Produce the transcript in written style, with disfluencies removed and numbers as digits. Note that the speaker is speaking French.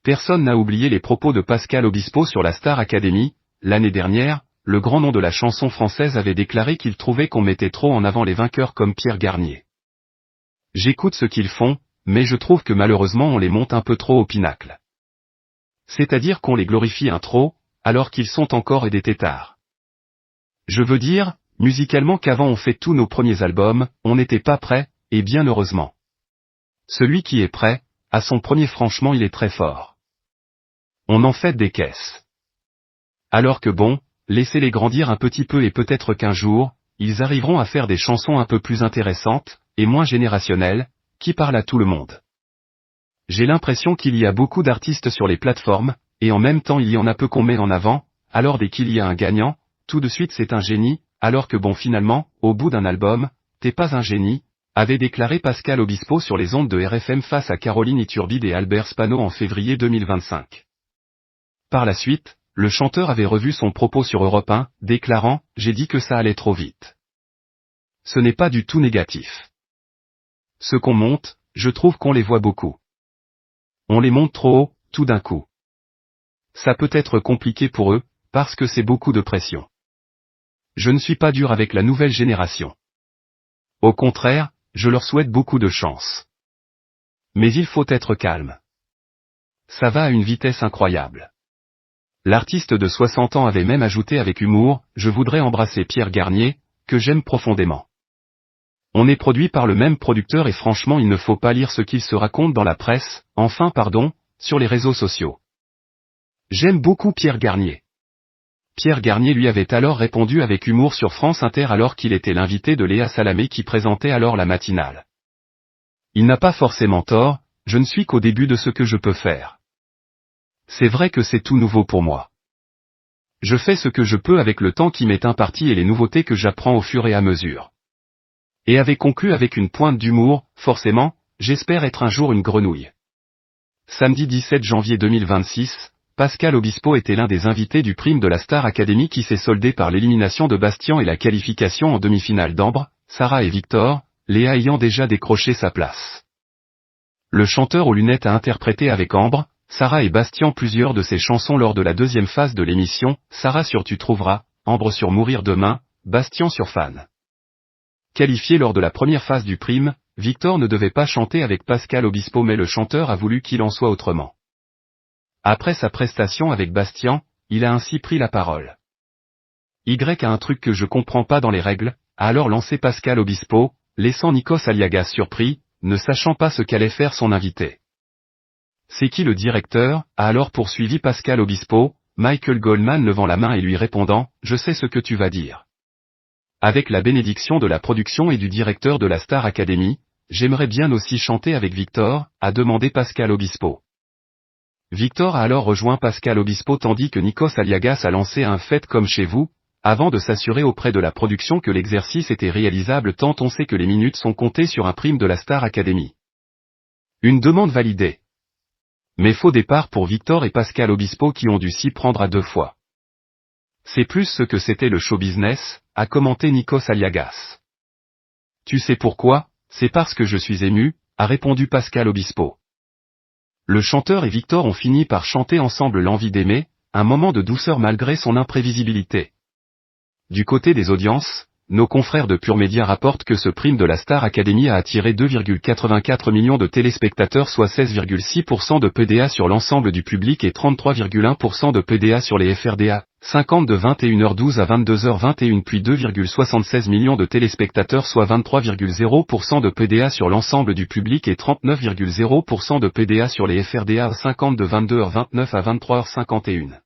Personne n'a oublié les propos de Pascal Obispo sur la Star Academy. L'année dernière, le grand nom de la chanson française avait déclaré qu'il trouvait qu'on mettait trop en avant les vainqueurs comme Pierre Garnier. J'écoute ce qu'ils font, mais je trouve que malheureusement on les monte un peu trop au pinacle. C'est-à-dire qu'on les glorifie un trop, alors qu'ils sont encore des têtards. Je veux dire, musicalement qu'avant on fait tous nos premiers albums, on n'était pas prêt, et bien heureusement. Celui qui est prêt, à son premier franchement il est très fort. On en fait des caisses. Alors que bon, laissez-les grandir un petit peu et peut-être qu'un jour, ils arriveront à faire des chansons un peu plus intéressantes, et moins générationnelles, qui parlent à tout le monde. J'ai l'impression qu'il y a beaucoup d'artistes sur les plateformes, et en même temps il y en a peu qu'on met en avant, alors dès qu'il y a un gagnant, tout de suite c'est un génie, alors que bon finalement, au bout d'un album, t'es pas un génie, avait déclaré Pascal Obispo sur les ondes de RFM face à Caroline Iturbide et Albert Spano en février 2025. Par la suite, le chanteur avait revu son propos sur Europe 1, déclarant « J'ai dit que ça allait trop vite ». Ce n'est pas du tout négatif. Ce qu'on monte, je trouve qu'on les voit beaucoup. On les monte trop haut, tout d'un coup. Ça peut être compliqué pour eux, parce que c'est beaucoup de pression. Je ne suis pas dur avec la nouvelle génération. Au contraire, je leur souhaite beaucoup de chance. Mais il faut être calme. Ça va à une vitesse incroyable. L'artiste de 60 ans avait même ajouté avec humour « Je voudrais embrasser Pierre Garnier, que j'aime profondément. On est produit par le même producteur et franchement il ne faut pas lire ce qu'il se raconte dans la presse, sur les réseaux sociaux. J'aime beaucoup Pierre Garnier. » Pierre Garnier lui avait alors répondu avec humour sur France Inter alors qu'il était l'invité de Léa Salamé qui présentait alors la matinale. Il n'a pas forcément tort, je ne suis qu'au début de ce que je peux faire. C'est vrai que c'est tout nouveau pour moi. Je fais ce que je peux avec le temps qui m'est imparti et les nouveautés que j'apprends au fur et à mesure. Et avait conclu avec une pointe d'humour, forcément, j'espère être un jour une grenouille. Samedi 17 janvier 2026, Pascal Obispo était l'un des invités du prime de la Star Academy qui s'est soldé par l'élimination de Bastien et la qualification en demi-finale d'Ambre, Sarah et Victor, Léa ayant déjà décroché sa place. Le chanteur aux lunettes a interprété avec Ambre, Sarah et Bastien plusieurs de ses chansons lors de la deuxième phase de l'émission, Sarah sur Tu trouveras, Ambre sur Mourir demain, Bastien sur Fan. Qualifié lors de la première phase du prime, Victor ne devait pas chanter avec Pascal Obispo mais le chanteur a voulu qu'il en soit autrement. Après sa prestation avec Bastien, il a ainsi pris la parole. Y a un truc que je comprends pas dans les règles, a alors lancé Pascal Obispo, laissant Nikos Aliagas surpris, ne sachant pas ce qu'allait faire son invité. C'est qui le directeur, a alors poursuivi Pascal Obispo, Michael Goldman levant la main et lui répondant, je sais ce que tu vas dire. Avec la bénédiction de la production et du directeur de la Star Academy, j'aimerais bien aussi chanter avec Victor, a demandé Pascal Obispo. Victor a alors rejoint Pascal Obispo tandis que Nikos Aliagas a lancé un Faites comme chez vous, avant de s'assurer auprès de la production que l'exercice était réalisable tant on sait que les minutes sont comptées sur un prime de la Star Academy. Une demande validée. Mais faux départ pour Victor et Pascal Obispo qui ont dû s'y prendre à deux fois. C'est plus ce que c'était le show business, a commenté Nikos Aliagas. Tu sais pourquoi, c'est parce que je suis ému, a répondu Pascal Obispo. Le chanteur et Victor ont fini par chanter ensemble L'envie d'aimer, un moment de douceur malgré son imprévisibilité. Du côté des audiences, nos confrères de Pure Média rapportent que ce prime de la Star Academy a attiré 2,84 millions de téléspectateurs soit 16,6% de PDA sur l'ensemble du public et 33,1% de PDA sur les FRDA, 50 de 21h12 à 22h21 puis 2,76 millions de téléspectateurs soit 23,0% de PDA sur l'ensemble du public et 39,0% de PDA sur les FRDA 50 de 22h29 à 23h51.